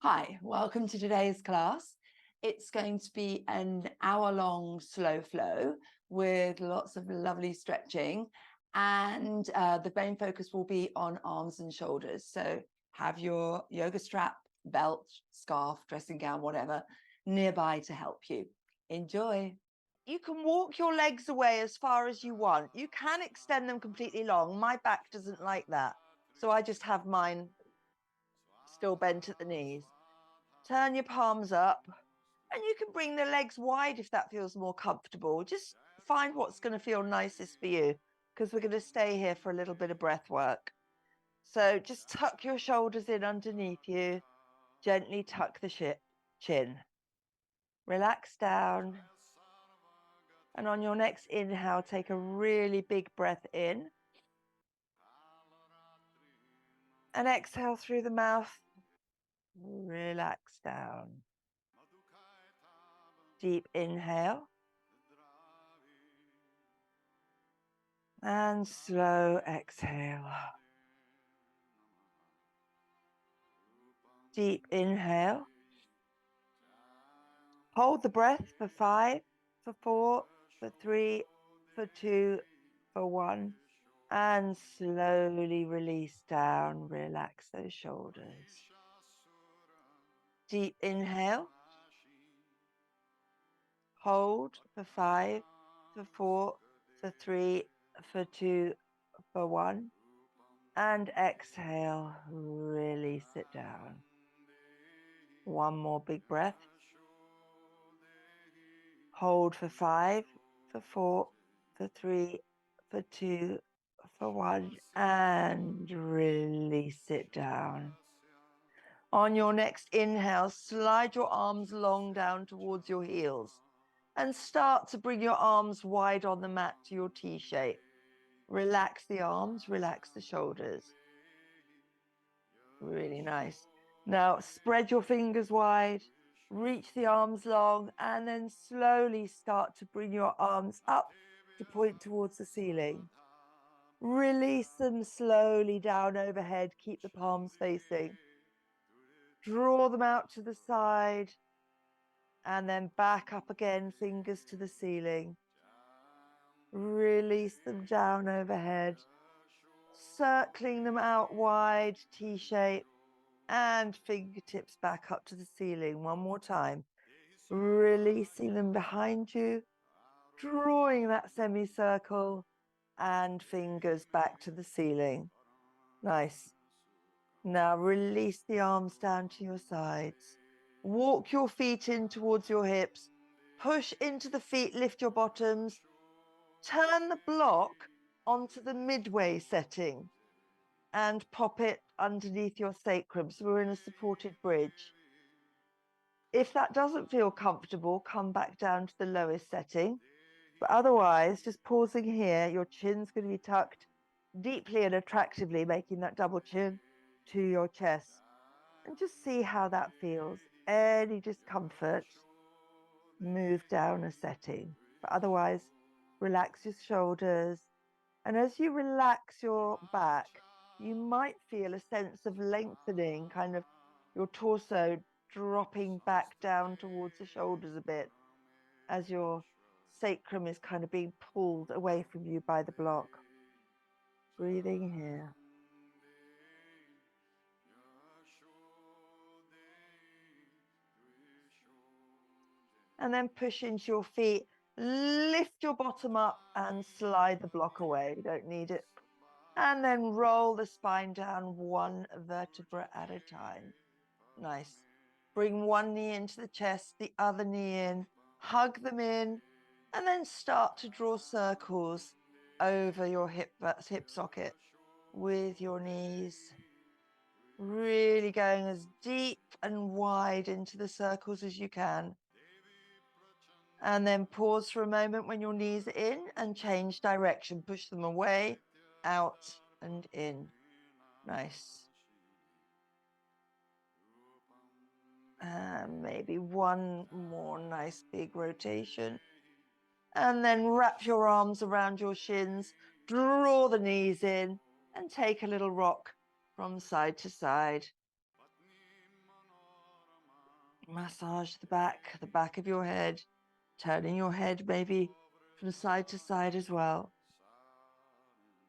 Hi, welcome to today's class. It's going to be an hour-long slow flow with lots of lovely stretching, and the main focus will be on arms and shoulders. So have your yoga strap, belt, scarf, dressing gown, whatever, nearby to help you. Enjoy. You can walk your legs away as far as you want. You can extend them completely long. My back doesn't like that. So I just have mine still bent at the knees. Turn your palms up, and you can bring the legs wide if that feels more comfortable. Just find what's going to feel nicest for you, because we're going to stay here for a little bit of breath work. So just tuck your shoulders in underneath you. Gently tuck the chin. Relax down. And on your next inhale, take a really big breath in. And exhale through the mouth. Relax down. Deep inhale. And slow exhale. Deep inhale. Hold the breath for 5, for 4, for 3, for 2, for 1. And slowly release down. Relax those shoulders. Deep inhale. Hold for 5, for 4, for 3, for 2, for 1. And exhale, release it down. One more big breath. Hold for 5, for 4, for 3, for 2, for 1. And release it down. On your next inhale, slide your arms long down towards your heels and start to bring your arms wide on the mat to your T shape. Relax the arms, relax the shoulders. Really nice. Now spread your fingers wide, reach the arms long, and then slowly start to bring your arms up to point towards the ceiling. Release them slowly down overhead. Keep the palms facing. Draw them out to the side and then back up again, fingers to the ceiling. Release them down overhead, circling them out wide, T-shape, and fingertips back up to the ceiling. One more time. Releasing them behind you, drawing that semicircle, and fingers back to the ceiling. Nice. Now release the arms down to your sides. Walk your feet in towards your hips. Push into the feet, lift your bottoms. Turn the block onto the midway setting and pop it underneath your sacrum. So we're in a supported bridge. If that doesn't feel comfortable, come back down to the lowest setting. But otherwise, just pausing here, your chin's going to be tucked deeply and attractively, making that double chin to your chest. And just see how that feels. Any discomfort, move down a setting. But otherwise, relax your shoulders. And as you relax your back, you might feel a sense of lengthening, kind of your torso dropping back down towards the shoulders a bit as your sacrum is kind of being pulled away from you by the block. Breathing here. And then push into your feet, lift your bottom up and slide the block away. You don't need it. And then roll the spine down one vertebra at a time. Nice. Bring one knee into the chest, the other knee in, hug them in, and then start to draw circles over your hip socket with your knees. Really going as deep and wide into the circles as you can. And then pause for a moment when your knees are in and change direction. Push them away, out, and in. Nice. And maybe one more nice big rotation. And then wrap your arms around your shins, draw the knees in, and take a little rock from side to side. Massage the back of your head, turning your head maybe from side to side as well.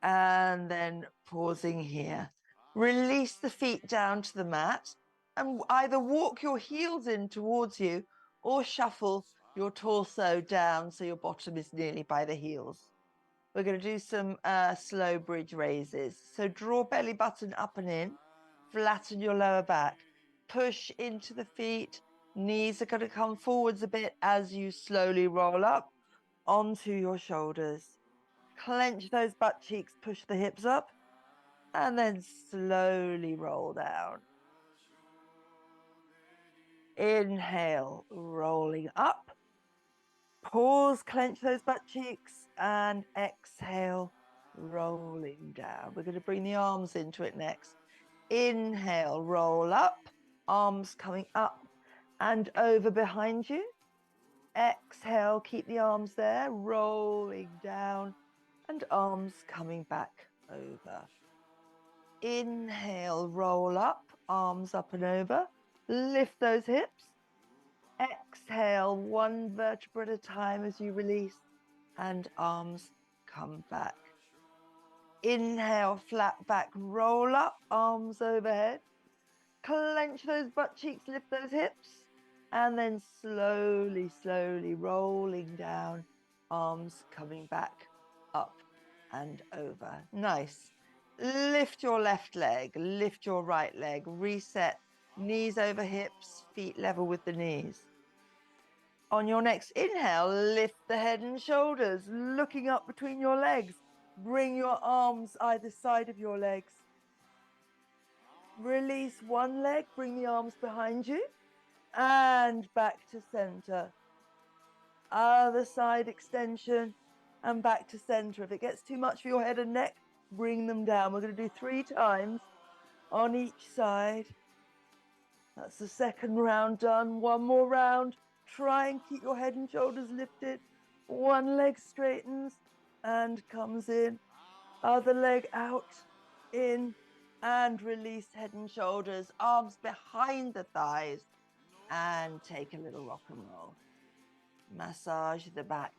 And then pausing here. Release the feet down to the mat and either walk your heels in towards you or shuffle your torso down so your bottom is nearly by the heels. We're going to do some slow bridge raises. So draw belly button up and in, flatten your lower back, push into the feet. Knees are going to come forwards a bit as you slowly roll up onto your shoulders. Clench those butt cheeks, push the hips up, and then slowly roll down. Inhale, rolling up. Pause, clench those butt cheeks, and exhale, rolling down. We're going to bring the arms into it next. Inhale, roll up, arms coming up and over behind you. Exhale, keep the arms there, rolling down and arms coming back over. Inhale, roll up, arms up and over. Lift those hips. Exhale, one vertebra at a time as you release and arms come back. Inhale, flat back, roll up, arms overhead. Clench those butt cheeks, lift those hips. And then slowly, slowly rolling down, arms coming back up and over. Nice. Lift your left leg, lift your right leg, reset, knees over hips, feet level with the knees. On your next inhale, lift the head and shoulders, looking up between your legs. Bring your arms either side of your legs. Release one leg, bring the arms behind you, and back to center. Other side extension, and back to center. If it gets too much for your head and neck, bring them down. We're going to do 3 times on each side. That's the second round done. One more round. Try and keep your head and shoulders lifted. One leg straightens and comes in. Other leg out, in, and release head and shoulders. Arms behind the thighs. And take a little rock and roll. Massage the back.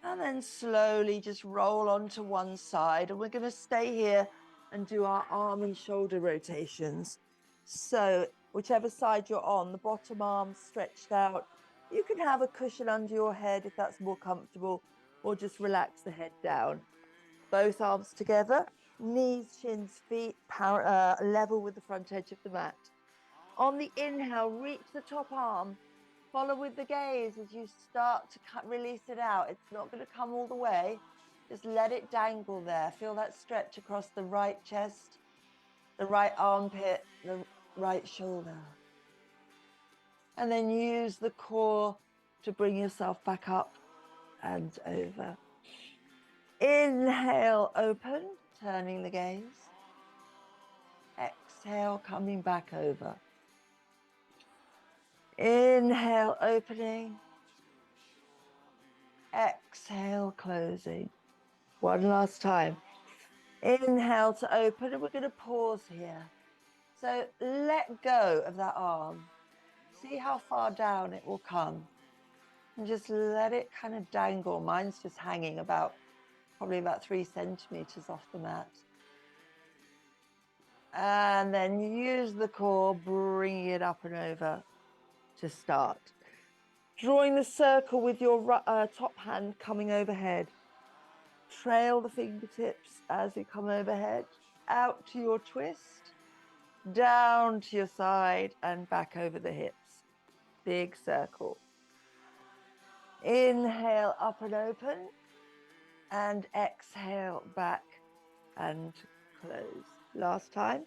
And then slowly just roll onto one side. And we're going to stay here and do our arm and shoulder rotations. So whichever side you're on, the bottom arm stretched out. You can have a cushion under your head if that's more comfortable, or just relax the head down. Both arms together, knees, shins, feet, level with the front edge of the mat. On the inhale, reach the top arm. Follow with the gaze as you start to release it out. It's not going to come all the way. Just let it dangle there. Feel that stretch across the right chest, the right armpit, the right shoulder. And then use the core to bring yourself back up and over. Inhale, open, turning the gaze. Exhale, coming back over. Inhale, opening. Exhale, closing. One last time. Inhale to open, and we're going to pause here. So let go of that arm. See how far down it will come. And just let it kind of dangle. Mine's just hanging probably about 3 centimeters off the mat. And then use the core, bringing it up and over to start. Drawing the circle with your top hand coming overhead. Trail the fingertips as you come overhead, out to your twist, down to your side and back over the hips. Big circle. Inhale, up and open, and exhale, back and close. Last time.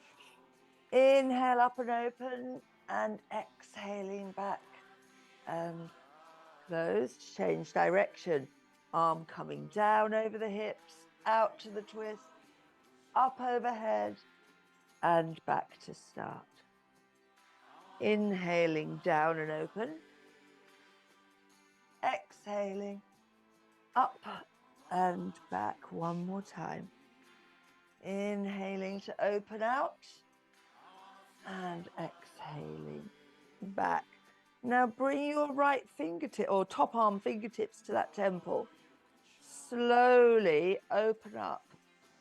Inhale, up and open, and exhaling back and close. Change direction. Arm coming down over the hips, out to the twist, up overhead, and back to start. Inhaling down and open. Exhaling up and back one more time. Inhaling to open out and exhaling back. Now bring your right fingertip or top arm fingertips to that temple. Slowly open up,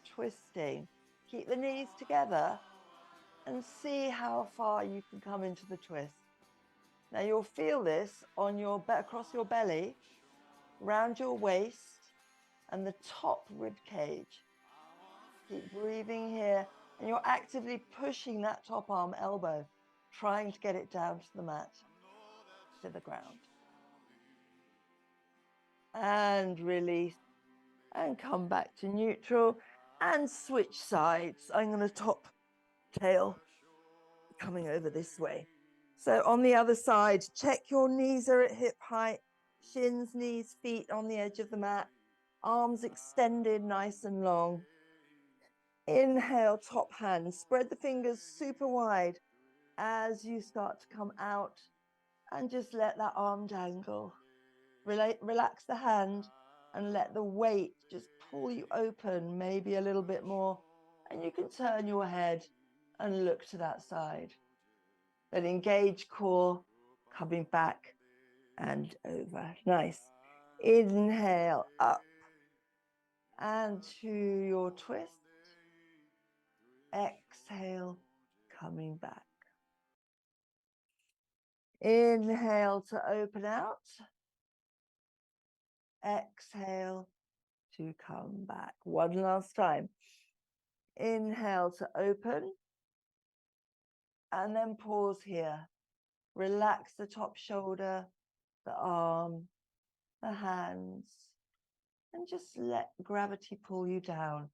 twisting. Keep the knees together and see how far you can come into the twist. Now you'll feel this on your across your belly, around your waist and the top rib cage. Keep breathing here, and you're actively pushing that top arm elbow, trying to get it down to the mat, to the ground. And release and come back to neutral and switch sides. I'm going to top tail coming over this way. So on the other side, check your knees are at hip height, shins, knees, feet on the edge of the mat, arms extended nice and long. Inhale, top hand, spread the fingers super wide as you start to come out and just let that arm dangle. Relax the hand and let the weight just pull you open, maybe a little bit more. And you can turn your head and look to that side. Then engage core, coming back and over. Nice. Inhale, up and to your twist. Exhale, coming back. Inhale to open out. Exhale to come back. One last time. Inhale to open. And then pause here. Relax the top shoulder, the arm, the hands. And just let gravity pull you down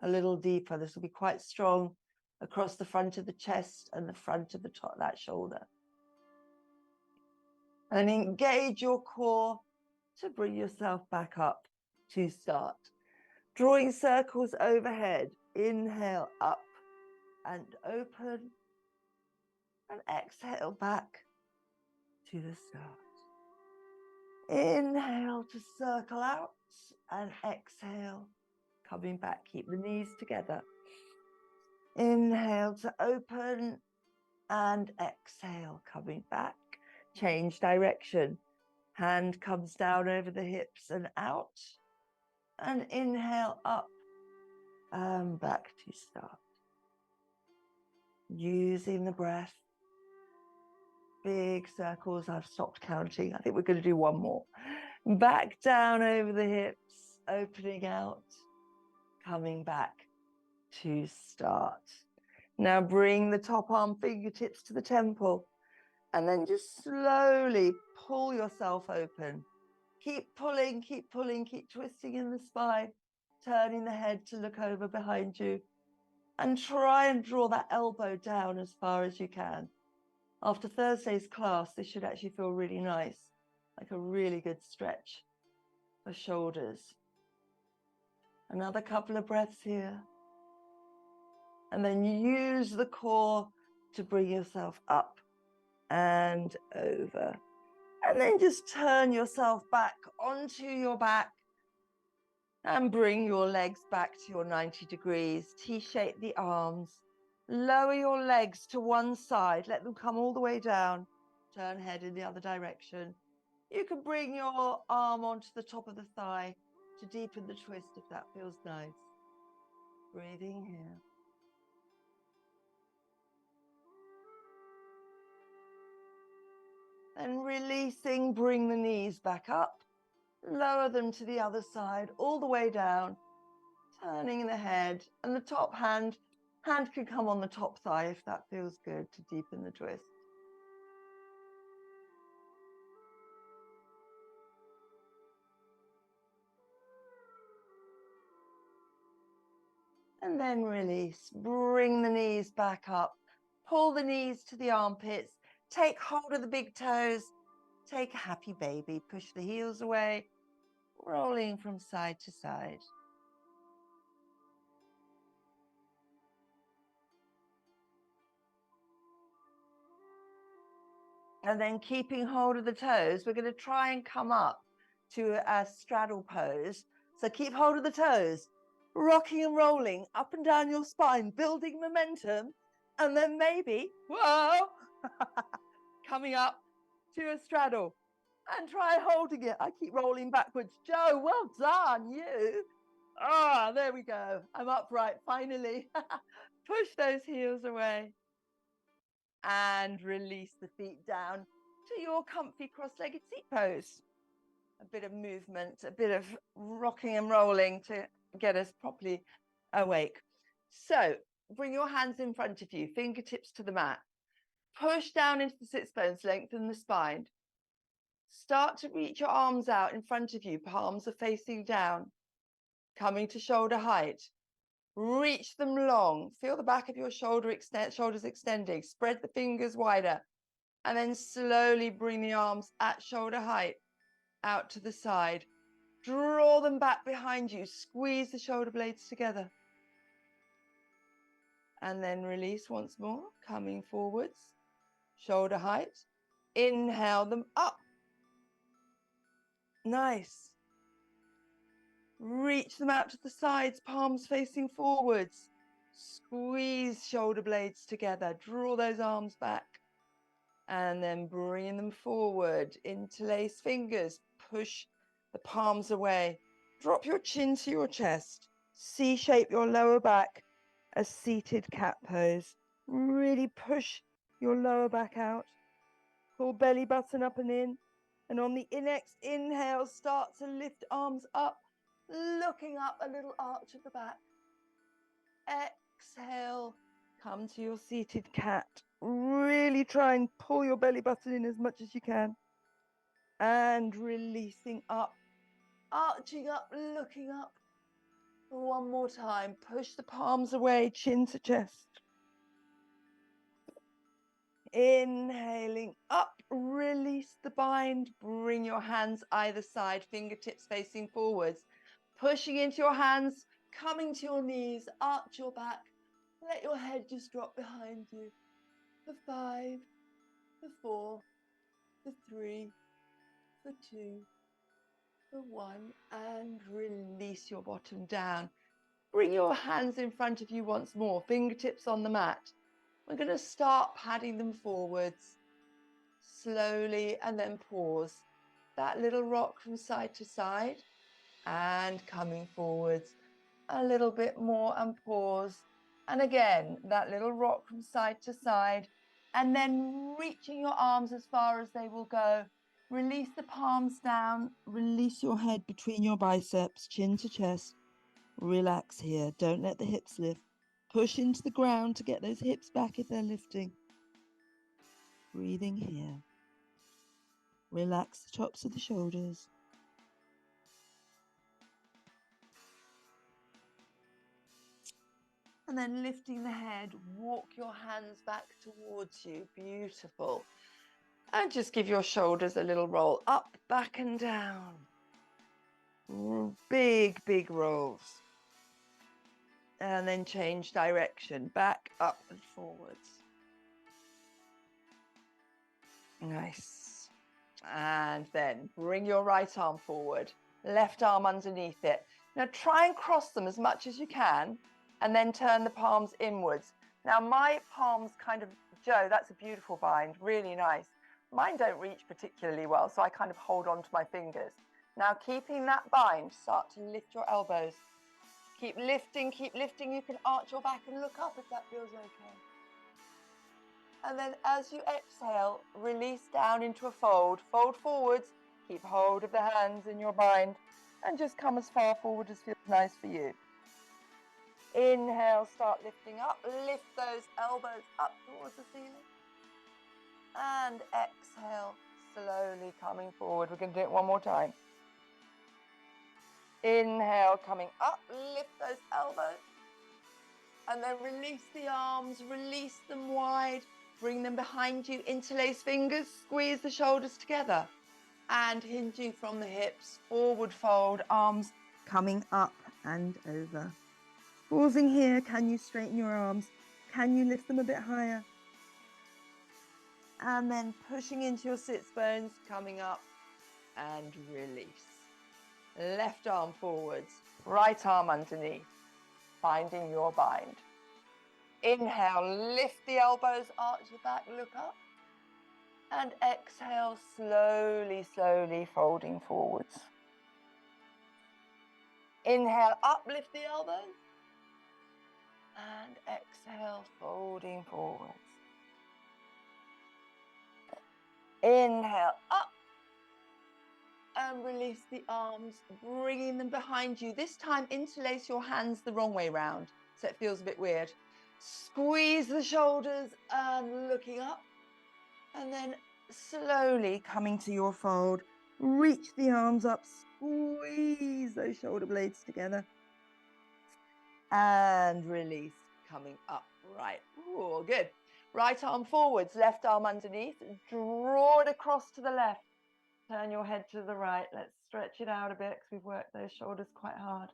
a little deeper. This will be quite strong across the front of the chest and the front of the top, that shoulder. And engage your core to bring yourself back up to start. Drawing circles overhead. Inhale up and open. And exhale back to the start. Inhale to circle out and exhale. Coming back, keep the knees together. Inhale to open and exhale, coming back. Change direction. Hand comes down over the hips and out. And inhale up and back to start. Using the breath. Big circles. I've stopped counting. I think we're going to do one more. Back down over the hips, opening out, coming back to start. Now bring the top arm fingertips to the temple and then just slowly pull yourself open. Keep pulling, keep pulling, keep twisting in the spine, turning the head to look over behind you, and try and draw that elbow down as far as you can. After Thursday's class, this should actually feel really nice, like a really good stretch for shoulders. Another couple of breaths here. And then use the core to bring yourself up and over. And then just turn yourself back onto your back and bring your legs back to your 90 degrees. T-shape the arms. Lower your legs to one side. Let them come all the way down. Turn head in the other direction. You can bring your arm onto the top of the thigh to deepen the twist if that feels nice. Breathing here. And releasing, bring the knees back up. Lower them to the other side, all the way down. Turning the head and the top hand. Hand can come on the top thigh if that feels good to deepen the twist. And then release. Bring the knees back up. Pull the knees to the armpits. Take hold of the big toes. Take a happy baby. Push the heels away. Rolling from side to side. And then keeping hold of the toes, we're going to try and come up to a straddle pose. So keep hold of the toes, rocking and rolling up and down your spine, building momentum. And then maybe, whoa, coming up to a straddle. And try holding it. I keep rolling backwards. Joe, well done, you. Ah, there we go. I'm upright, finally. Push those heels away. And release the feet down to your comfy cross-legged seat pose. A bit of movement, a bit of rocking and rolling to get us properly awake. So bring your hands in front of you, fingertips to the mat. Push down into the sits bones, lengthen the spine. Start to reach your arms out in front of you, palms are facing down, coming to shoulder height. Reach them long, feel the back of your shoulders extending, spread the fingers wider, and then slowly bring the arms at shoulder height out to the side. Draw them back behind you, squeeze the shoulder blades together. And then release once more, coming forwards, shoulder height. Inhale them up. Nice. Reach them out to the sides, palms facing forwards. Squeeze shoulder blades together. Draw those arms back. And then bring them forward. Interlace fingers. Push the palms away. Drop your chin to your chest. C-shape your lower back. A seated cat pose. Really push your lower back out. Pull belly button up and in. And on the inhale, start to lift arms up. Looking up, a little arch at the back. Exhale, come to your seated cat. Really try and pull your belly button in as much as you can. And releasing up, arching up, looking up. One more time, push the palms away, chin to chest. Inhaling up, release the bind. Bring your hands either side, fingertips facing forwards. Pushing into your hands, coming to your knees, arch your back. Let your head just drop behind you. For 5, for 4, for 3, for 2, for 1, and release your bottom down. Bring your hands in front of you once more, fingertips on the mat. We're going to start padding them forwards, slowly, and then pause. That little rock from side to side, and coming forwards a little bit more and pause. And again, that little rock from side to side, and then reaching your arms as far as they will go. Release the palms down, release your head between your biceps, chin to chest. Relax here, don't let the hips lift. Push into the ground to get those hips back if they're lifting. Breathing here. Relax the tops of the shoulders. And then lifting the head, walk your hands back towards you. Beautiful. And just give your shoulders a little roll up, back and down. Big, big rolls. And then change direction, back, up and forwards. Nice. And then bring your right arm forward, left arm underneath it. Now try and cross them as much as you can, and then turn the palms inwards. Now my palms kind of, Joe, that's a beautiful bind, really nice. Mine don't reach particularly well, so I kind of hold on to my fingers. Now keeping that bind, start to lift your elbows. Keep lifting, you can arch your back and look up if that feels okay. And then as you exhale, release down into a fold. Fold forwards, keep hold of the hands in your bind, and just come as far forward as feels nice for you. Inhale, start lifting up. Lift those elbows up towards the ceiling. And exhale, slowly coming forward. We're going to do it one more time. Inhale, coming up. Lift those elbows. And then release the arms, release them wide. Bring them behind you, interlace fingers, squeeze the shoulders together. And hinging from the hips, forward fold, arms coming up and over. Pausing here, can you straighten your arms? Can you lift them a bit higher? And then pushing into your sits bones, coming up and release. Left arm forwards, right arm underneath, finding your bind. Inhale, lift the elbows, arch the back, look up. And exhale, slowly, slowly folding forwards. Inhale, uplift the elbows. And exhale, folding forwards. Inhale, up. And release the arms, bringing them behind you. This time, interlace your hands the wrong way round, so it feels a bit weird. Squeeze the shoulders and looking up. And then slowly coming to your fold. Reach the arms up, squeeze those shoulder blades together. And release, coming up, right. Ooh, good. Right arm forwards, left arm underneath. Draw it across to the left. Turn your head to the right. Let's stretch it out a bit because we've worked those shoulders quite hard.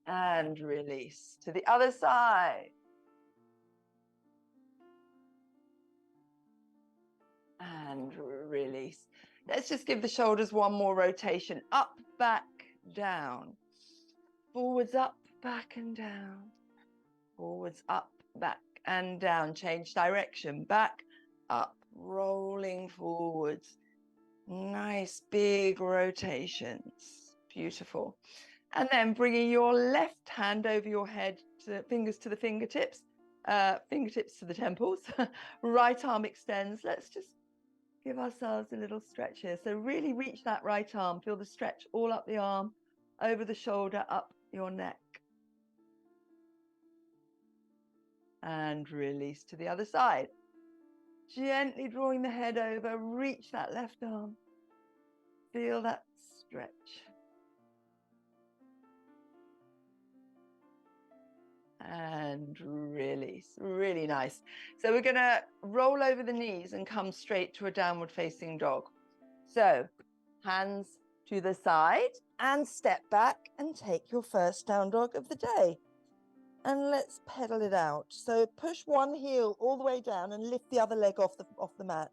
And release to the other side. And release. Let's just give the shoulders one more rotation. Up, back, down. Forwards, up, back and down. Forwards, up, back and down. Change direction. Back, up, rolling forwards. Nice big rotations. Beautiful. And then bringing your left hand over your head, fingers to the fingertips, fingertips to the temples. Right arm extends. Let's just give ourselves a little stretch here. So really reach that right arm. Feel the stretch all up the arm, over the shoulder, up your neck. And release to the other side. Gently drawing the head over, reach that left arm. Feel that stretch. And release. Really nice. So we're going to roll over the knees and come straight to a downward facing dog. So hands to the side and step back and take your first down dog of the day. And let's pedal it out. So push one heel all the way down and lift the other leg off the mat.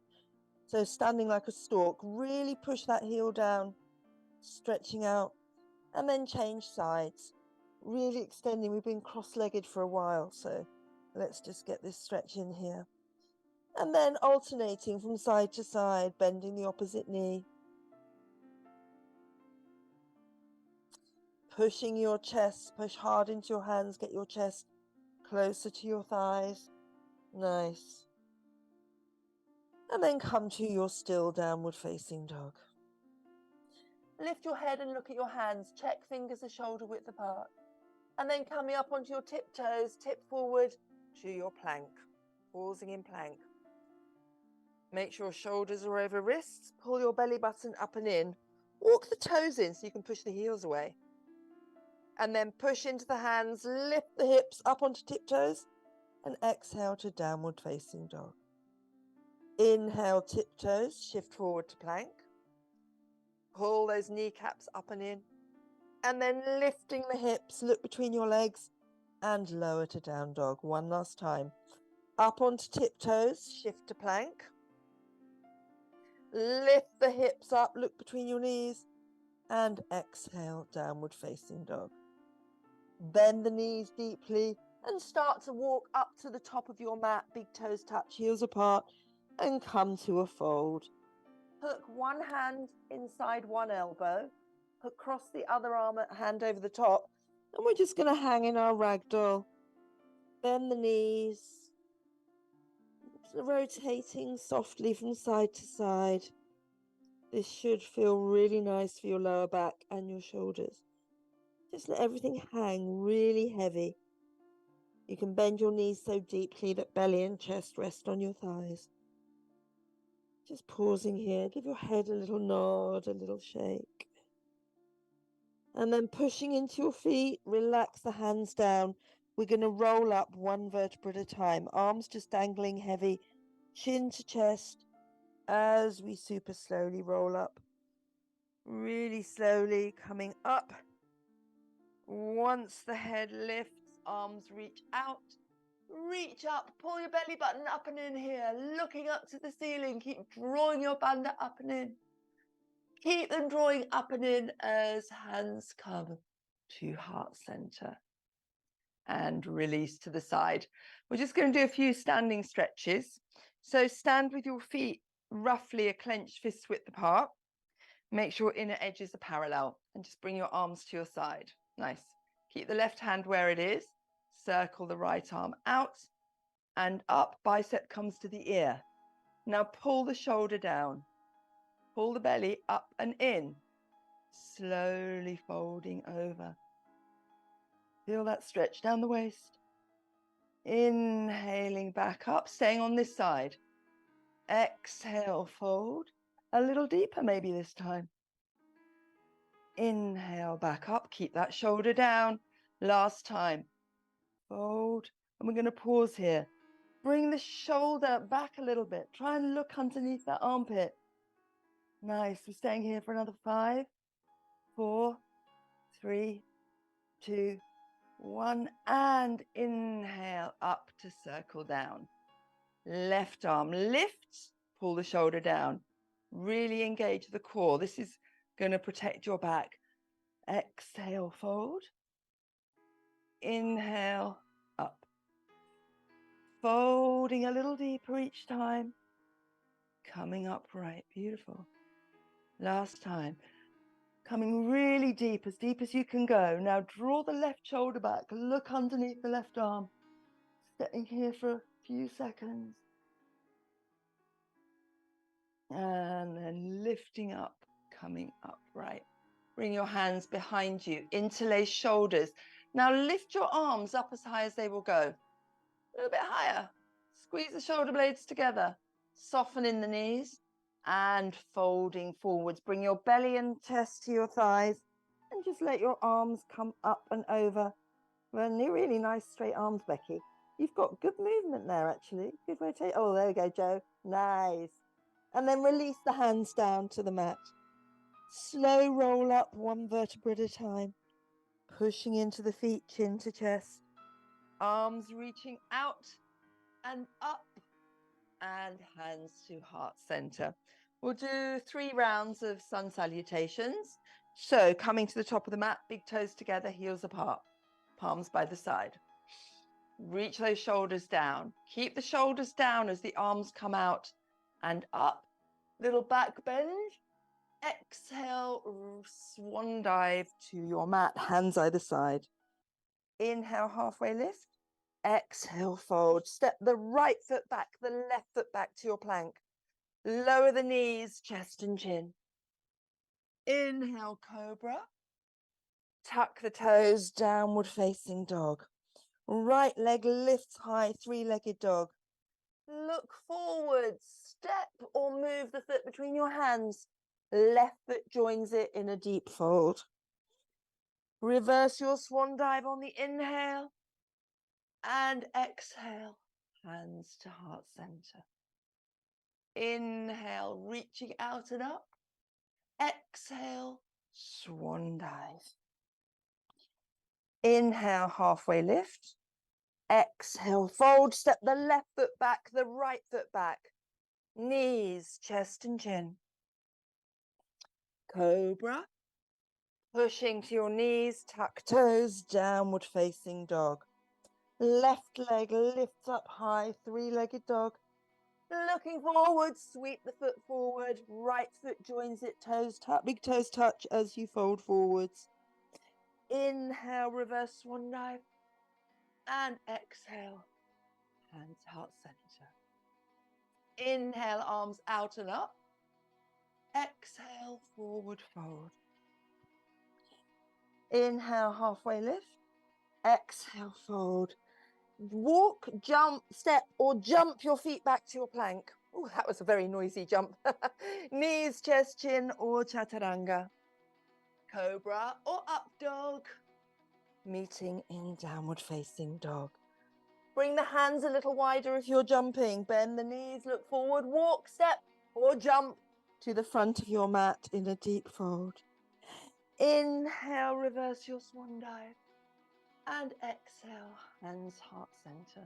So standing like a stork, really push that heel down, stretching out, and then change sides. Really extending. We've been cross-legged for a while, so let's just get this stretch in here. And then alternating from side to side, bending the opposite knee. Pushing your chest, push hard into your hands, get your chest closer to your thighs. Nice. And then come to your still downward facing dog. Lift your head and look at your hands. Check fingers are shoulder width apart. And then coming up onto your tiptoes, tip forward to your plank. Pausing in plank. Make sure shoulders are over wrists. Pull your belly button up and in. Walk the toes in so you can push the heels away. And then push into the hands, lift the hips up onto tiptoes, and exhale to downward facing dog. Inhale, tiptoes, shift forward to plank. Pull those kneecaps up and in. And then lifting the hips, look between your legs, and lower to down dog. One last time. Up onto tiptoes, shift to plank. Lift the hips up, look between your knees, and exhale, downward facing dog. Bend the knees deeply and start to walk up to the top of your mat, big toes touch, heels apart, and come to a fold. Hook one hand inside one elbow, hook across the other arm, hand over the top, and we're just going to hang in our ragdoll. Bend the knees, rotating softly from side to side. This should feel really nice for your lower back and your shoulders. Just let everything hang really heavy. You can bend your knees so deeply that belly and chest rest on your thighs. Just pausing here, give your head a little nod, a little shake. And then pushing into your feet, relax the hands down. We're going to roll up one vertebra at a time. Arms just dangling heavy, chin to chest, as we super slowly roll up. Really slowly coming up. Once the head lifts, arms reach out. Reach up, pull your belly button up and in here, looking up to the ceiling. Keep drawing your bandha up and in. Keep them drawing up and in as hands come to heart center. and release to the side. We're just going to do a few standing stretches. So stand with your feet roughly a clenched fist width apart. Make sure inner edges are parallel and just bring your arms to your side. Nice. Keep the left hand where it is. Circle the right arm out and up. Bicep comes to the ear. Now pull the shoulder down. Pull the belly up and in. Slowly folding over. Feel that stretch down the waist. Inhaling back up, staying on this side. Exhale, fold. A little deeper maybe this time. Inhale, back up. Keep that shoulder down. Last time. Fold. And we're going to pause here. Bring the shoulder back a little bit. Try and look underneath that armpit. Nice. We're staying here for another 5, 4, 3, 2, 1. And inhale up to circle down. Left arm lifts. Pull the shoulder down. Really engage the core. This is going to protect your back. Exhale, fold. Inhale, up. Folding a little deeper each time. Coming upright. Beautiful. Last time. Coming really deep as you can go. Now draw the left shoulder back. Look underneath the left arm. Staying here for a few seconds. And then lifting up, coming upright. Bring your hands behind you, interlace shoulders. Now lift your arms up as high as they will go. A little bit higher. Squeeze the shoulder blades together. Soften in the knees and folding forwards. Bring your belly and chest to your thighs and just let your arms come up and over. Really nice straight arms, Becky. You've got good movement there, actually. Good rotate. Oh, there we go, Joe. Nice. And then release the hands down to the mat. Slow roll up, one vertebra at a time. Pushing into the feet, chin to chest. Arms reaching out and up. And hands to heart center. We'll do 3 rounds of sun salutations. So coming to the top of the mat, big toes together, heels apart, palms by the side. Reach those shoulders down. Keep the shoulders down as the arms come out and up. Little back bend. Exhale, swan dive to your mat, hands either side. Inhale, halfway lift. Exhale, fold. Step the right foot back, the left foot back to your plank. Lower the knees, chest and chin. Inhale, cobra. Tuck the toes, downward facing dog. Right leg lifts high, 3-legged dog. Look forward, step or move the foot between your hands. Left foot joins it in a deep fold. Reverse your swan dive on the inhale and exhale, hands to heart center. Inhale, reaching out and up. Exhale, swan dive. Inhale, halfway lift. Exhale, fold, step the left foot back, the right foot back. Knees, chest and chin. Cobra. Pushing to your knees, tuck toes, downward facing dog. Left leg lifts up high, 3-legged dog. Looking forward, sweep the foot forward. Right foot joins it, toes touch, big toes touch as you fold forwards. Inhale, reverse swan dive. And exhale, hands heart center. Inhale, arms out and up. Exhale, forward fold. Inhale, halfway lift. Exhale, fold. Walk, jump, step, or jump your feet back to your plank. Oh, that was a very noisy jump. Knees, chest, chin, or chaturanga. Cobra or up dog. Meeting in downward facing dog. Bring the hands a little wider if you're jumping. Bend the knees, look forward, walk, step, or jump to the front of your mat in a deep fold. Inhale, reverse your swan dive. And exhale, hands heart center.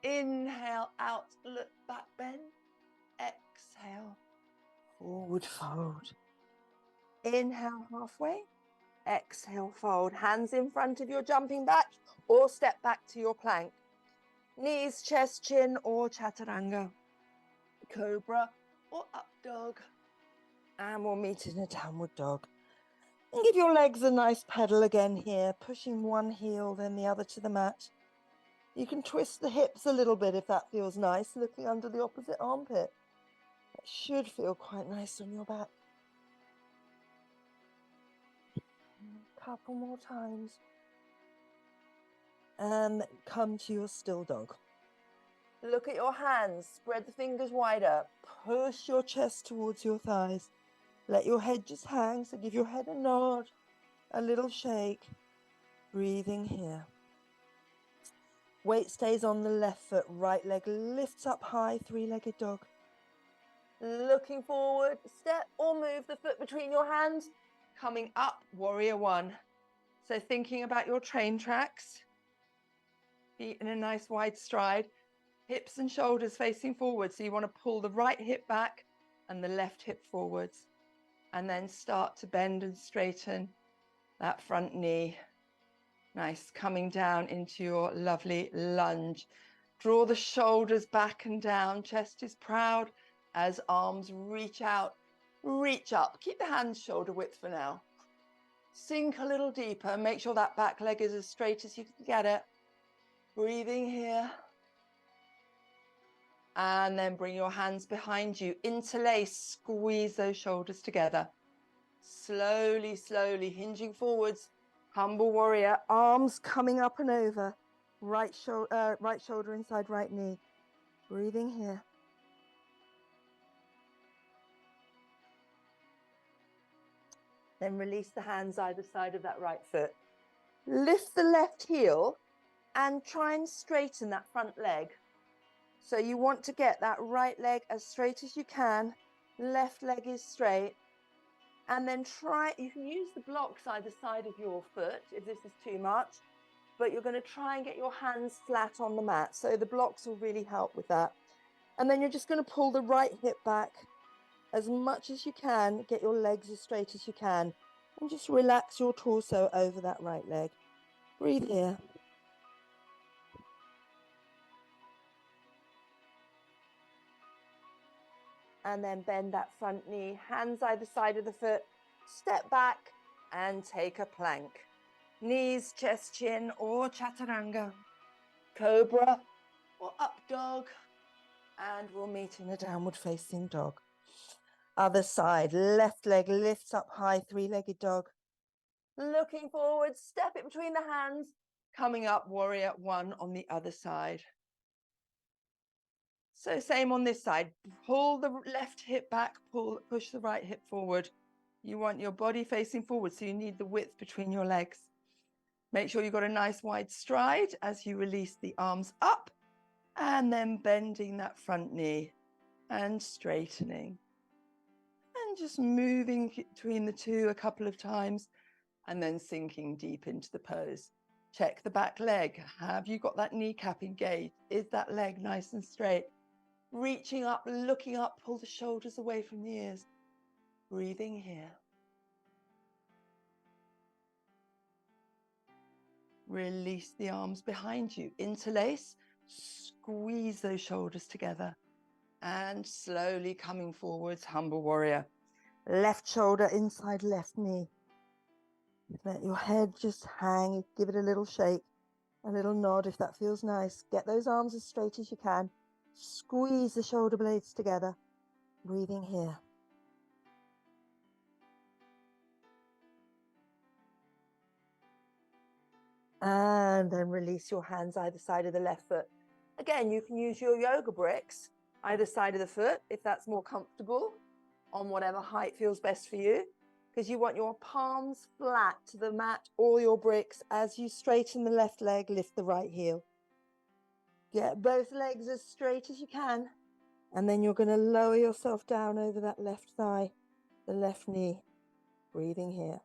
Inhale, out, look back, bend. Exhale, forward fold. Inhale, halfway. Exhale, fold. Hands in front of your jumping back or step back to your plank. Knees, chest, chin or chaturanga. Cobra or up dog. And we'll meet in a downward dog. And give your legs a nice pedal again here, pushing one heel, then the other to the mat. You can twist the hips a little bit if that feels nice, looking under the opposite armpit. That should feel quite nice on your back. A couple more times. And come to your still dog. Look at your hands, spread the fingers wider, push your chest towards your thighs. Let your head just hang, so give your head a nod, a little shake. Breathing here. Weight stays on the left foot, right leg lifts up high, three-legged dog. Looking forward, step or move the foot between your hands, coming up, warrior one. So thinking about your train tracks, feet in a nice wide stride, hips and shoulders facing forward. So you want to pull the right hip back and the left hip forwards, and then start to bend and straighten that front knee. Nice, coming down into your lovely lunge. Draw the shoulders back and down, chest is proud as arms reach out, reach up. Keep the hands shoulder width for now. Sink a little deeper, make sure that back leg is as straight as you can get it. Breathing here. And then bring your hands behind you, interlace, squeeze those shoulders together. Slowly, slowly hinging forwards. Humble warrior, arms coming up and over. Right shoulder inside right knee. Breathing here. Then release the hands either side of that right foot. Lift the left heel and try and straighten that front leg. So you want to get that right leg as straight as you can. Left leg is straight. And then you can use the blocks either side of your foot if this is too much, but you're going to try and get your hands flat on the mat. So the blocks will really help with that. And then you're just going to pull the right hip back as much as you can, get your legs as straight as you can, and just relax your torso over that right leg. Breathe here. And then bend that front knee, hands either side of the foot, step back and take a plank. Knees, chest, chin or chaturanga, cobra or up dog, and we'll meet in a downward facing dog. Other side, left leg lifts up high, three-legged dog. Looking forward, step it between the hands, coming up, warrior one on the other side. So same on this side, pull the left hip back, push the right hip forward. You want your body facing forward, so you need the width between your legs. Make sure you've got a nice wide stride as you release the arms up, and then bending that front knee and straightening. And just moving between the two a couple of times, and then sinking deep into the pose. Check the back leg. Have you got that kneecap engaged? Is that leg nice and straight? Reaching up, looking up, pull the shoulders away from the ears. Breathing here. Release the arms behind you. Interlace, squeeze those shoulders together. And slowly coming forwards, humble warrior. Left shoulder inside left knee. Let your head just hang, give it a little shake, a little nod if that feels nice. Get those arms as straight as you can. Squeeze the shoulder blades together. Breathing here. And then release your hands either side of the left foot. Again, you can use your yoga bricks either side of the foot if that's more comfortable, on whatever height feels best for you, because you want your palms flat to the mat or your bricks. As you straighten the left leg, lift the right heel. Get both legs as straight as you can, and then you're going to lower yourself down over that left thigh, the left knee. Breathing here.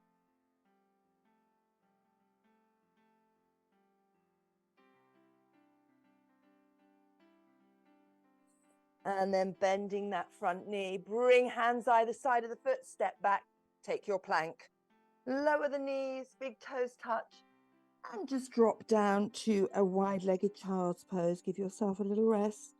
And then bending that front knee, bring hands either side of the foot, step back, take your plank. Lower the knees, big toes touch, and just drop down to a wide-legged child's pose. Give yourself a little rest.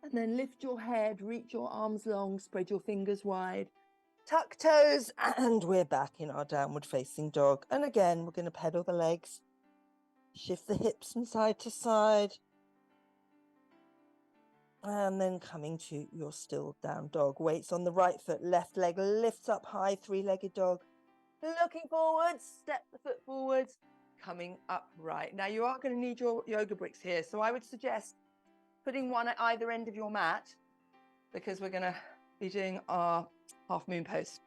And then lift your head, reach your arms long, spread your fingers wide, tuck toes, and we're back in our downward facing dog. And again, we're going to pedal the legs, shift the hips from side to side, and then coming to your still down dog. Weights on the right foot, left leg lifts up high, three-legged dog. Looking forwards, step the foot forwards, coming upright. Now you are going to need your yoga bricks here, so I would suggest putting one at either end of your mat, because we're going to be doing our half moon pose.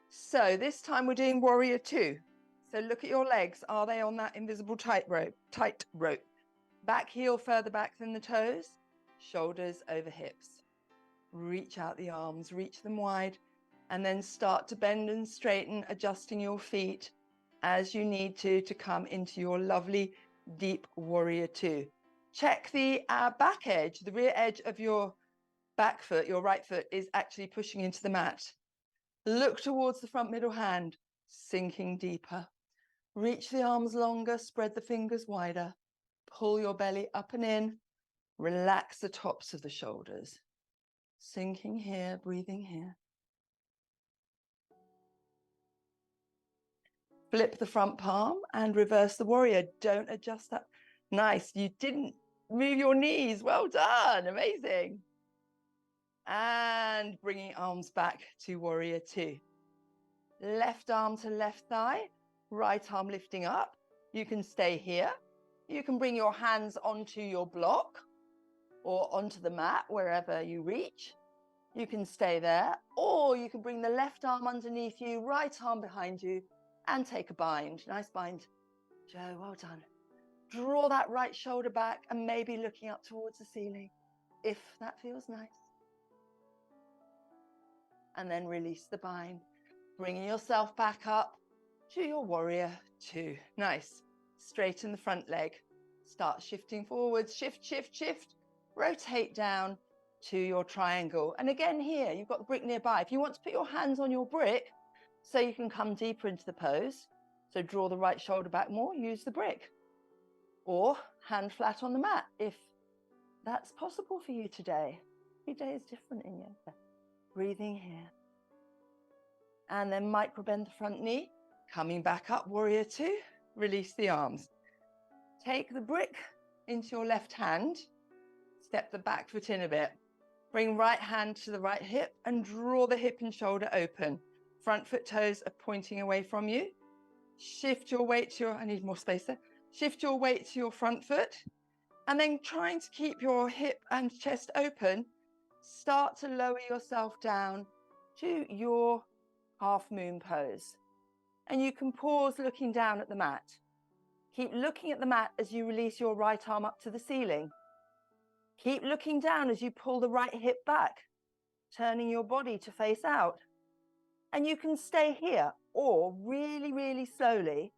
So this time we're doing warrior two. So look at your legs. Are they on that invisible tight rope? Back heel further back than the toes, shoulders over hips. Reach out the arms, reach them wide, and then start to bend and straighten, adjusting your feet as you need to come into your lovely deep warrior two. Check the back edge, the rear edge of your back foot, your right foot is actually pushing into the mat. Look towards the front middle hand, sinking deeper. Reach the arms longer, spread the fingers wider. Pull your belly up and in. Relax the tops of the shoulders. Sinking here, breathing here. Flip the front palm and reverse the warrior. Don't adjust that. Nice. You didn't move your knees. Well done. Amazing. And bringing arms back to warrior two. Left arm to left thigh, right arm lifting up. You can stay here. You can bring your hands onto your block or onto the mat, wherever you reach. You can stay there, or you can bring the left arm underneath you, right arm behind you, and take a bind. Nice bind. Joe, well done. Draw that right shoulder back and maybe looking up towards the ceiling, if that feels nice. And then release the bind, bringing yourself back up to your warrior two. Nice. Straighten the front leg. Start shifting forwards. Shift, shift, shift. Rotate down to your triangle. And again here, you've got the brick nearby. If you want to put your hands on your brick so you can come deeper into the pose, so draw the right shoulder back more, use the brick. Or hand flat on the mat if that's possible for you today. Every day is different in yoga. Breathing here. And then micro bend the front knee, coming back up, warrior two, release the arms. Take the brick into your left hand, step the back foot in a bit. Bring right hand to the right hip and draw the hip and shoulder open. Front foot toes are pointing away from you. Shift your weight to your, I need more space there. Shift your weight to your front foot. And then trying to keep your hip and chest open, start to lower yourself down to your half moon pose. And you can pause looking down at the mat. Keep looking at the mat as you release your right arm up to the ceiling. Keep looking down as you pull the right hip back, turning your body to face out. And you can stay here, or really, really slowly,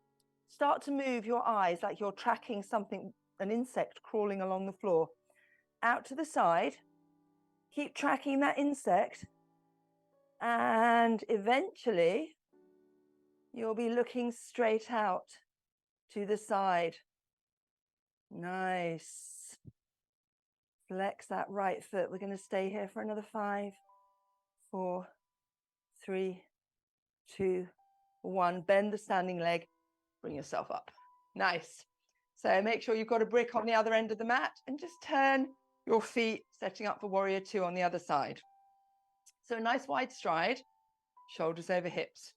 start to move your eyes like you're tracking something, an insect crawling along the floor, out to the side. Keep tracking that insect. And eventually, you'll be looking straight out to the side. Nice. Flex that right foot. We're going to stay here for another 5, 4, 3, 2, 1. Bend the standing leg. Bring yourself up. Nice. So make sure you've got a brick on the other end of the mat and just turn your feet, setting up for warrior two on the other side. So a nice wide stride, shoulders over hips.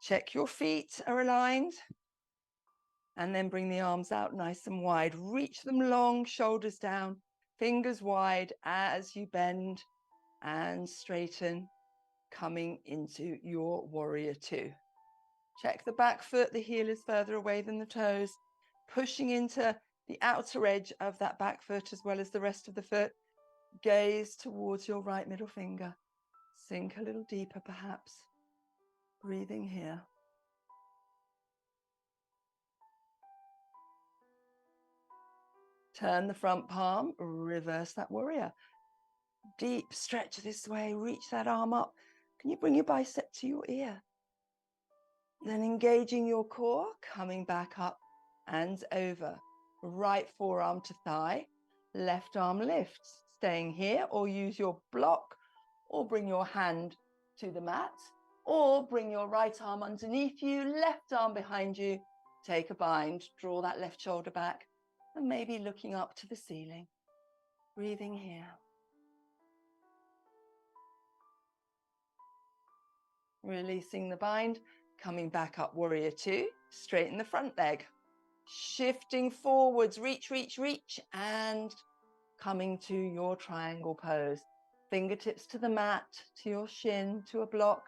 Check your feet are aligned. And then bring the arms out nice and wide. Reach them long, shoulders down, fingers wide as you bend and straighten, coming into your warrior two. Check the back foot, the heel is further away than the toes, pushing into the outer edge of that back foot as well as the rest of the foot. Gaze towards your right middle finger. Sink a little deeper, perhaps. Breathing here. Turn the front palm, reverse that warrior. Deep stretch this way, reach that arm up. Can you bring your bicep to your ear? Then engaging your core, coming back up and over. Right forearm to thigh, left arm lifts. Staying here, or use your block, or bring your hand to the mat, or bring your right arm underneath you, left arm behind you. Take a bind, draw that left shoulder back, and maybe looking up to the ceiling. Breathing here. Releasing the bind, coming back up, warrior two, straighten the front leg. Shifting forwards, reach, reach, reach, and coming to your triangle pose. Fingertips to the mat, to your shin, to a block,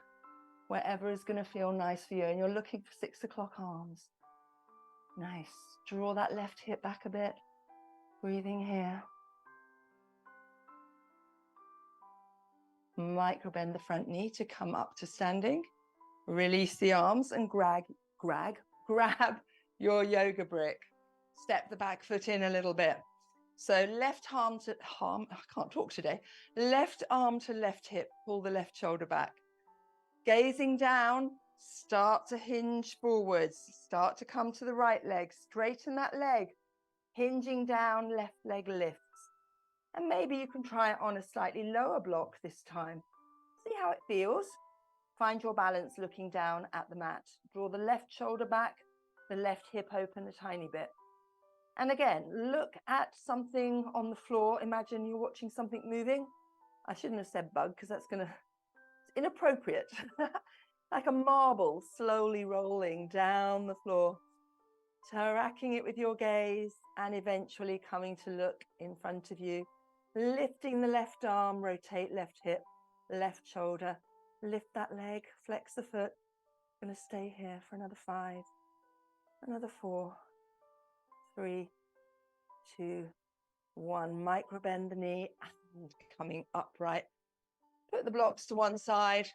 wherever is going to feel nice for you. And you're looking for 6 o'clock arms. Nice. Draw that left hip back a bit. Breathing here. Micro bend the front knee to come up to standing. Release the arms and grab your yoga brick. Step the back foot in a little bit. So left arm to arm, I can't talk today. Left arm to left hip, pull the left shoulder back. Gazing down, start to hinge forwards. Start to come to the right leg. Straighten that leg. Hinging down, left leg lifts. And maybe you can try it on a slightly lower block this time. See how it feels. Find your balance looking down at the mat. Draw the left shoulder back, the left hip open a tiny bit. And again, look at something on the floor. Imagine you're watching something moving. I shouldn't have said bug because that's it's inappropriate. Like a marble slowly rolling down the floor. Tracking it with your gaze and eventually coming to look in front of you. Lifting the left arm, rotate left hip, left shoulder. Lift that leg, flex the foot. I'm going to stay here for another 5, another 4, 3, 2, 1. Micro bend the knee and coming upright. Put the blocks to one side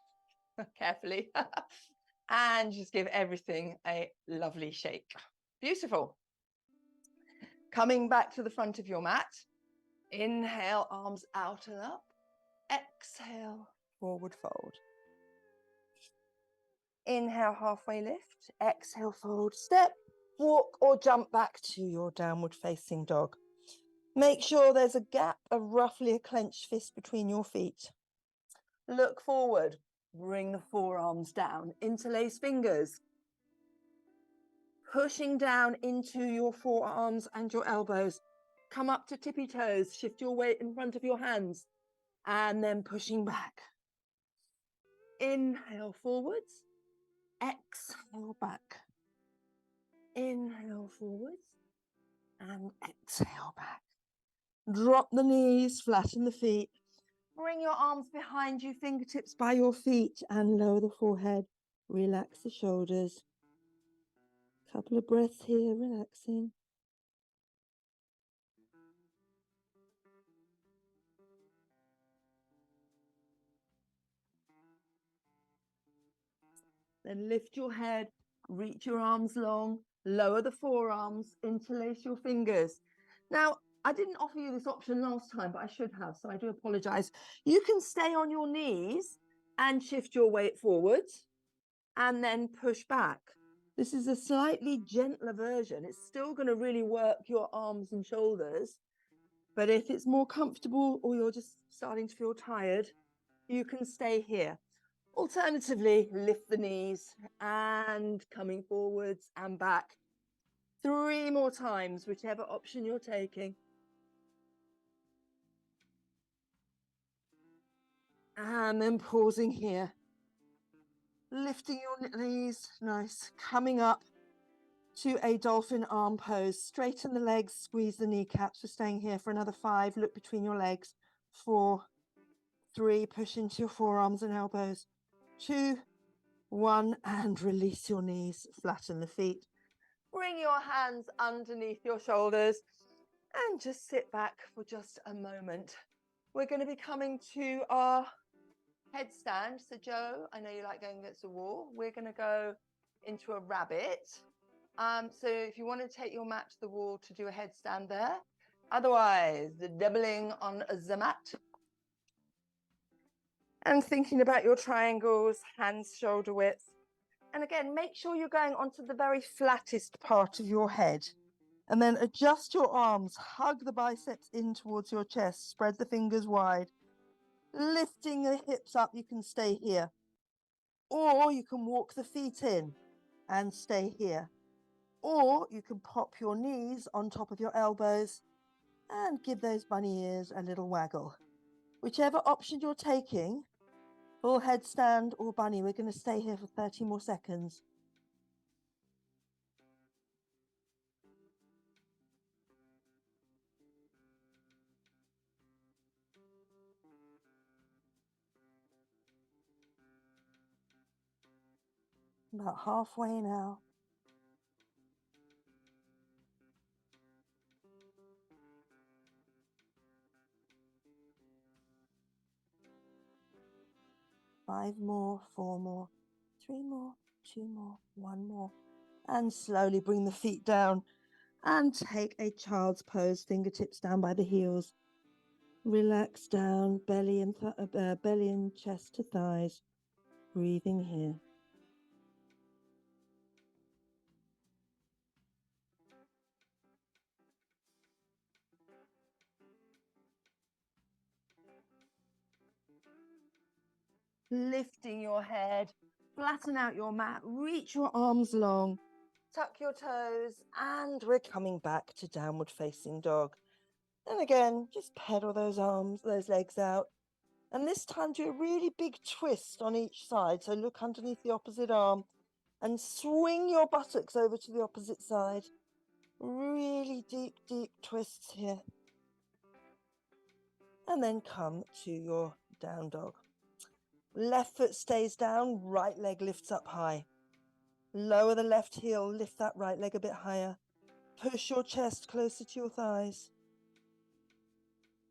carefully and just give everything a lovely shake. Beautiful. Coming back to the front of your mat. Inhale, arms out and up. Exhale, forward fold. Inhale, halfway lift. Exhale, fold, step, walk or jump back to your downward facing dog. Make sure there's a gap of roughly a clenched fist between your feet. Look forward. Bring the forearms down. Interlace fingers. Pushing down into your forearms and your elbows. Come up to tippy toes. Shift your weight in front of your hands. And then pushing back. Inhale forwards. Exhale back. Inhale forwards. And exhale back. Drop the knees, flatten the feet. Bring your arms behind you, fingertips by your feet, and lower the forehead. Relax the shoulders. Couple of breaths here, relaxing. Then lift your head, reach your arms long, lower the forearms, interlace your fingers. Now, I didn't offer you this option last time, but I should have, so I do apologize. You can stay on your knees and shift your weight forwards and then push back. This is a slightly gentler version. It's still going to really work your arms and shoulders. But if it's more comfortable or you're just starting to feel tired, you can stay here. Alternatively, lift the knees and coming forwards and back. 3 more times, whichever option you're taking. And then pausing here. Lifting your knees, nice. Coming up to a dolphin arm pose. Straighten the legs, squeeze the kneecaps. We're staying here for another 5. Look between your legs. 4, 3, push into your forearms and elbows. 2, 1, and release your knees, flatten the feet. Bring your hands underneath your shoulders and just sit back for just a moment. we're going to be coming to our headstand. So Joe, I know you like going against the wall. We're going to go into a rabbit. So if you want to take your mat to the wall to do a headstand there, otherwise doubling on the mat. And thinking about your triangles, hands shoulder width. And again, make sure you're going onto the very flattest part of your head. And then adjust your arms, hug the biceps in towards your chest, spread the fingers wide. Lifting the hips up, you can stay here. Or you can walk the feet in and stay here. Or you can pop your knees on top of your elbows and give those bunny ears a little waggle. Whichever option you're taking, full headstand or bunny, we're going to stay here for 30 more seconds. About halfway now. Five more, four more, three more, two more, one more. And slowly bring the feet down and take a child's pose, fingertips down by the heels. Relax down, belly and chest to thighs. Breathing here. Lifting your head, flatten out your mat, reach your arms long, tuck your toes, and we're coming back to downward facing dog. And again, just pedal those arms, those legs out. And this time do a really big twist on each side. So look underneath the opposite arm and swing your buttocks over to the opposite side. Really deep, deep twists here. And then come to your down dog. Left foot stays down, right leg lifts up high. Lower the left heel, lift that right leg a bit higher. Push your chest closer to your thighs.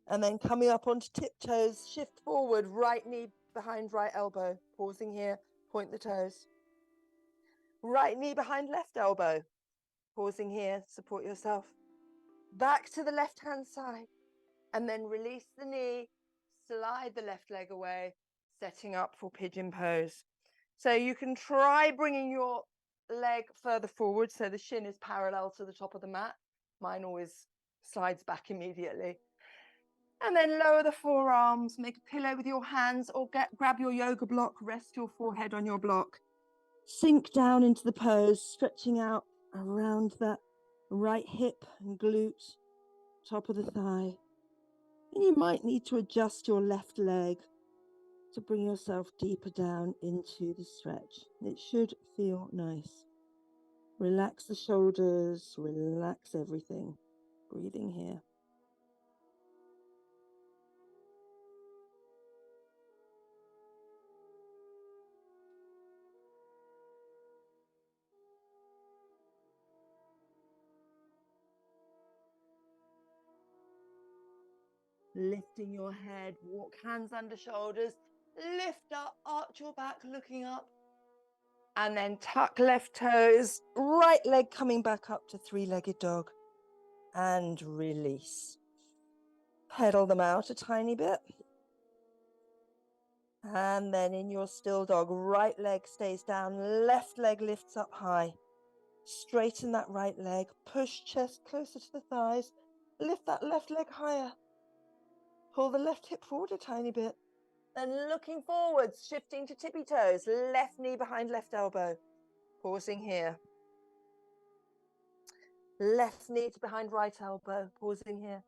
And then coming up onto tiptoes, shift forward, right knee behind right elbow. Pausing here, point the toes. Right knee behind left elbow. Pausing here, support yourself. Back to the left hand side. And then release the knee, slide the left leg away, setting up for pigeon pose. So you can try bringing your leg further forward so the shin is parallel to the top of the mat. Mine always slides back immediately. And then lower the forearms, make a pillow with your hands, or grab your yoga block, rest your forehead on your block. Sink down into the pose, stretching out around that right hip and glute, top of the thigh. And you might need to adjust your left leg to bring yourself deeper down into the stretch. It should feel nice. Relax the shoulders, relax everything. Breathing here. Lifting your head, walk hands under shoulders, lift up, arch your back, looking up. And then tuck left toes, right leg coming back up to three-legged dog. And release. Pedal them out a tiny bit. And then in your still dog, right leg stays down, left leg lifts up high. Straighten that right leg, push chest closer to the thighs, lift that left leg higher. Pull the left hip forward a tiny bit. Then looking forwards, shifting to tippy toes, left knee behind left elbow. Pausing here. Left knee to behind right elbow, pausing here.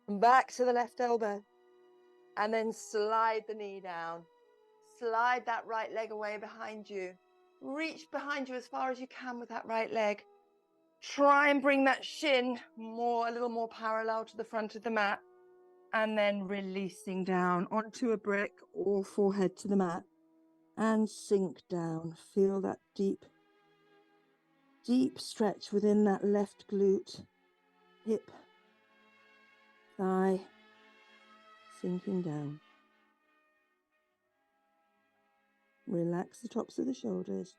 Back to the left elbow. And then slide the knee down. Slide that right leg away behind you. Reach behind you as far as you can with that right leg. Try and bring that shin a little more parallel to the front of the mat. And then releasing down onto a brick or forehead to the mat. And sink down. Feel that deep, deep stretch within that left glute, hip, thigh sinking down. Relax the tops of the shoulders.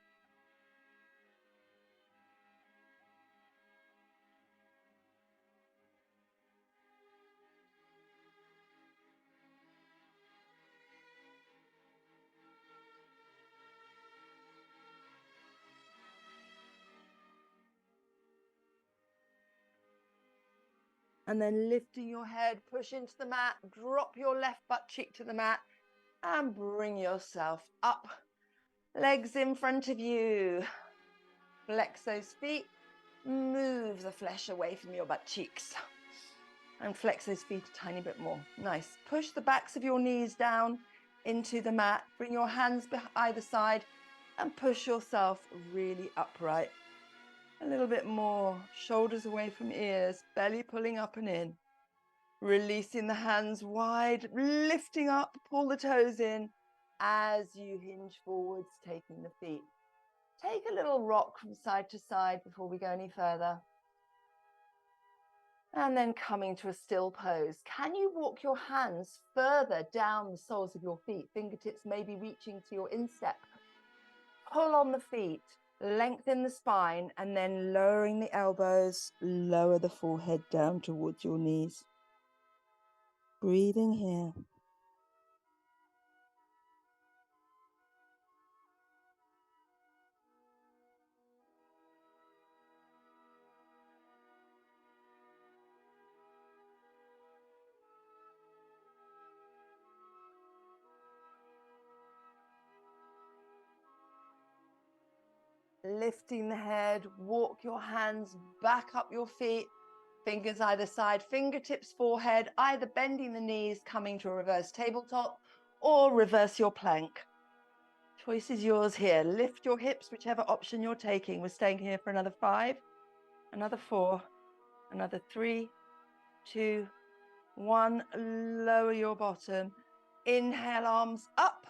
And then lifting your head, push into the mat, drop your left butt cheek to the mat, and bring yourself up. Legs in front of you. Flex those feet. Move the flesh away from your butt cheeks. And flex those feet a tiny bit more. Nice. Push the backs of your knees down into the mat. Bring your hands either side and push yourself really upright. A little bit more. Shoulders away from ears. Belly pulling up and in. Releasing the hands wide. Lifting up. Pull the toes in as you hinge forwards, taking the feet. Take a little rock from side to side before we go any further. And then coming to a still pose. Can you walk your hands further down the soles of your feet? Fingertips maybe reaching to your instep. Pull on the feet, lengthen the spine, and then lowering the elbows, lower the forehead down towards your knees. Breathing here. Lifting the head, walk your hands back up your feet, fingers either side, fingertips forehead, either bending the knees, coming to a reverse tabletop, or reverse your plank. Choice is yours here. Lift your hips, whichever option you're taking. We're staying here for another 5, another 4, another 3, 2, 1. Lower your bottom. Inhale, arms up.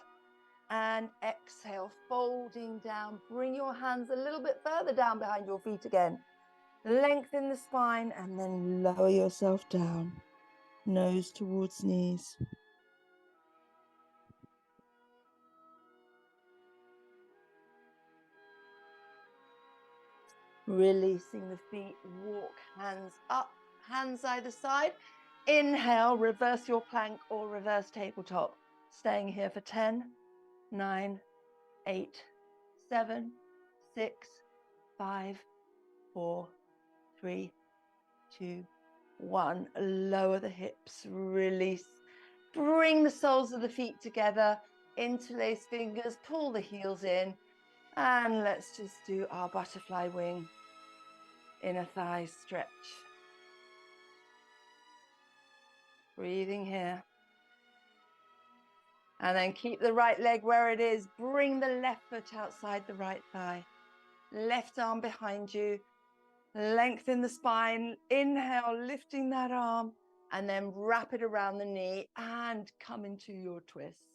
And exhale, folding down. Bring your hands a little bit further down behind your feet again. Lengthen the spine and then lower yourself down. Nose towards knees. Releasing the feet, walk hands up, hands either side. Inhale, reverse your plank or reverse tabletop. Staying here for 10, 9, 8, 7, 6, 5, 4, 3, 2, 1. Lower the hips, release. Bring the soles of the feet together, interlace fingers, pull the heels in, and let's just do our butterfly wing. Inner thigh stretch. Breathing here. And then keep the right leg where it is. Bring the left foot outside the right thigh. Left arm behind you. Lengthen the spine. Inhale, lifting that arm. And then wrap it around the knee and come into your twist.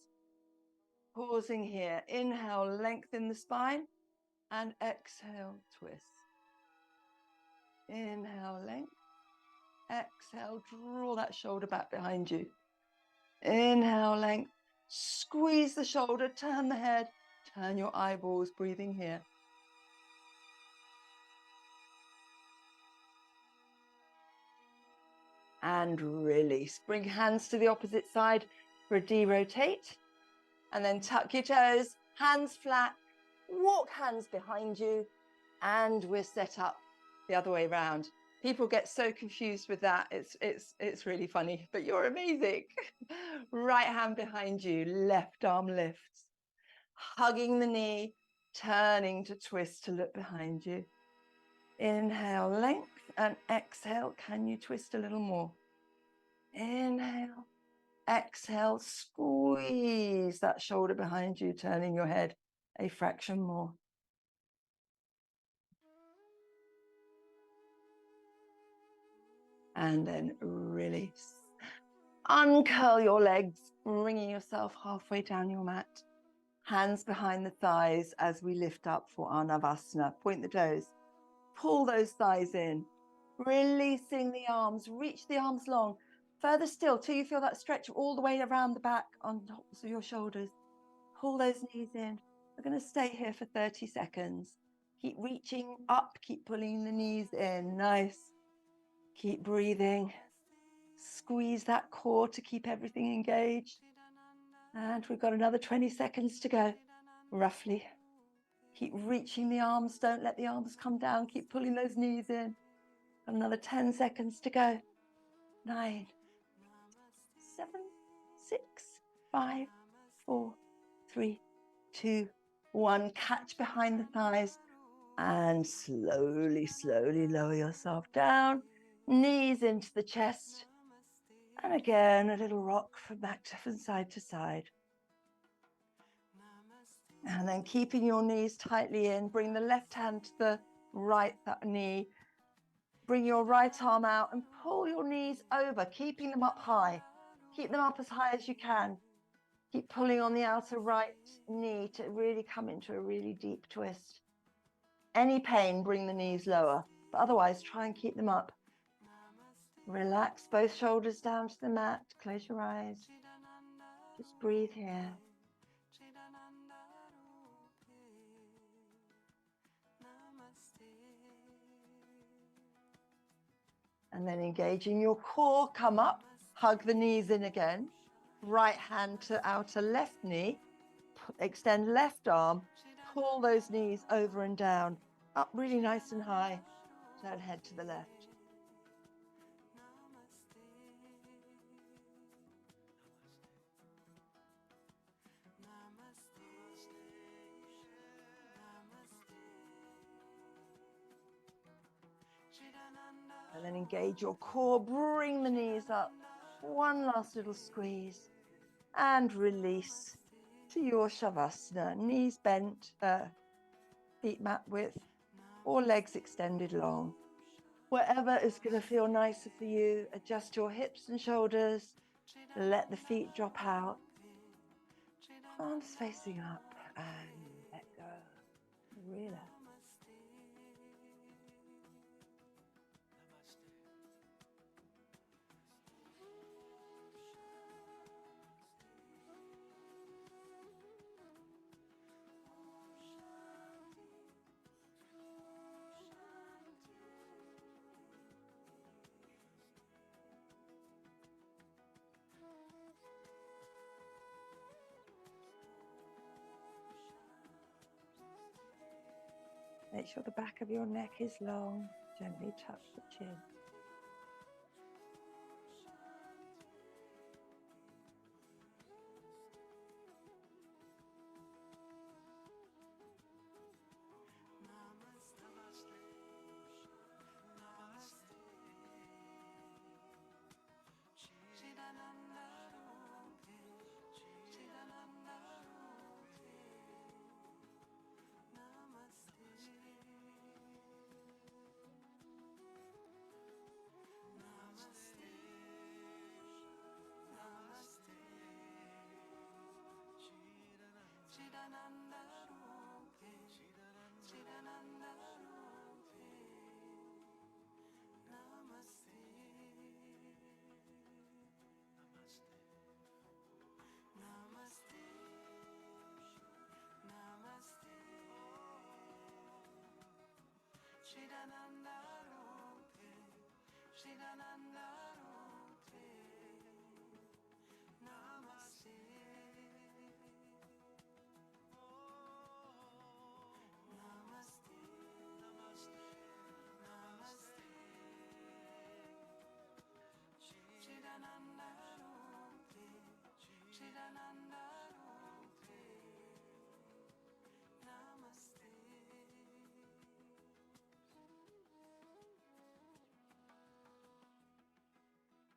Pausing here. Inhale, lengthen the spine. And exhale, twist. Inhale, length. Exhale, draw that shoulder back behind you. Inhale, length. Squeeze the shoulder, turn the head, turn your eyeballs, breathing here. And release. Bring hands to the opposite side for a derotate. And then tuck your toes, hands flat, walk hands behind you, and we're set up the other way around. People get so confused with that. It's really funny, but you're amazing. Right hand behind you, left arm lifts. Hugging the knee, turning to twist to look behind you. Inhale, length, and exhale. Can you twist a little more? Inhale, exhale, squeeze that shoulder behind you, turning your head a fraction more. And then release. Uncurl your legs, bringing yourself halfway down your mat. Hands behind the thighs as we lift up for our Navasana. Point the toes. Pull those thighs in. Releasing the arms. Reach the arms long. Further still, till you feel that stretch all the way around the back on tops of your shoulders. Pull those knees in. We're going to stay here for 30 seconds. Keep reaching up, keep pulling the knees in. Nice. Keep breathing. Squeeze that core to keep everything engaged. And we've got another 20 seconds to go, roughly. Keep reaching the arms. Don't let the arms come down. Keep pulling those knees in. Another 10 seconds to go. 9, 7, 6, 5, 4, 3, 2, 1. Catch behind the thighs and slowly, slowly lower yourself down. Knees into the chest. And again, a little rock from side to side. And then keeping your knees tightly in, bring the left hand to the right knee. Bring your right arm out and pull your knees over, keeping them up high. Keep them up as high as you can. Keep pulling on the outer right knee to really come into a really deep twist. Any pain, bring the knees lower, but otherwise try and keep them up. Relax both shoulders down to the mat. Close your eyes. Just breathe here. And then engaging your core, come up, hug the knees in again. Right hand to outer left knee, extend left arm, pull those knees over and down, up really nice and high, turn head to the left. And then engage your core, bring the knees up. One last little squeeze and release to your Shavasana. Knees bent, feet mat width, or legs extended long. Whatever is going to feel nicer for you, adjust your hips and shoulders, let the feet drop out, arms facing up, and let go. Relax. Make sure the back of your neck is long. Gently touch the chin.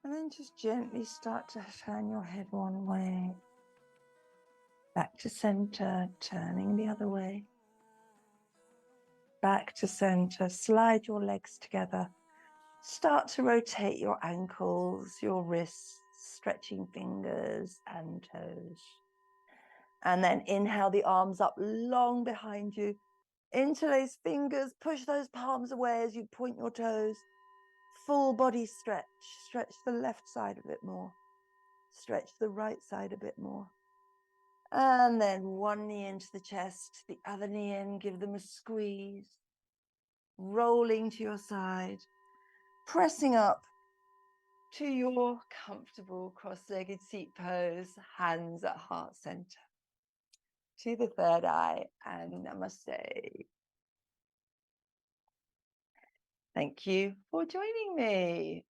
And then just gently start to turn your head one way, back to center, turning the other way, back to center, slide your legs together, start to rotate your ankles, your wrists, stretching fingers and toes. And then inhale the arms up long behind you, interlace fingers, push those palms away as you point your toes. full body stretch. Stretch the left side a bit more. Stretch the right side a bit more. And then one knee into the chest, the other knee in, give them a squeeze. Rolling to your side, pressing up to your comfortable cross-legged seat pose, hands at heart center. To the third eye and namaste. Thank you for joining me.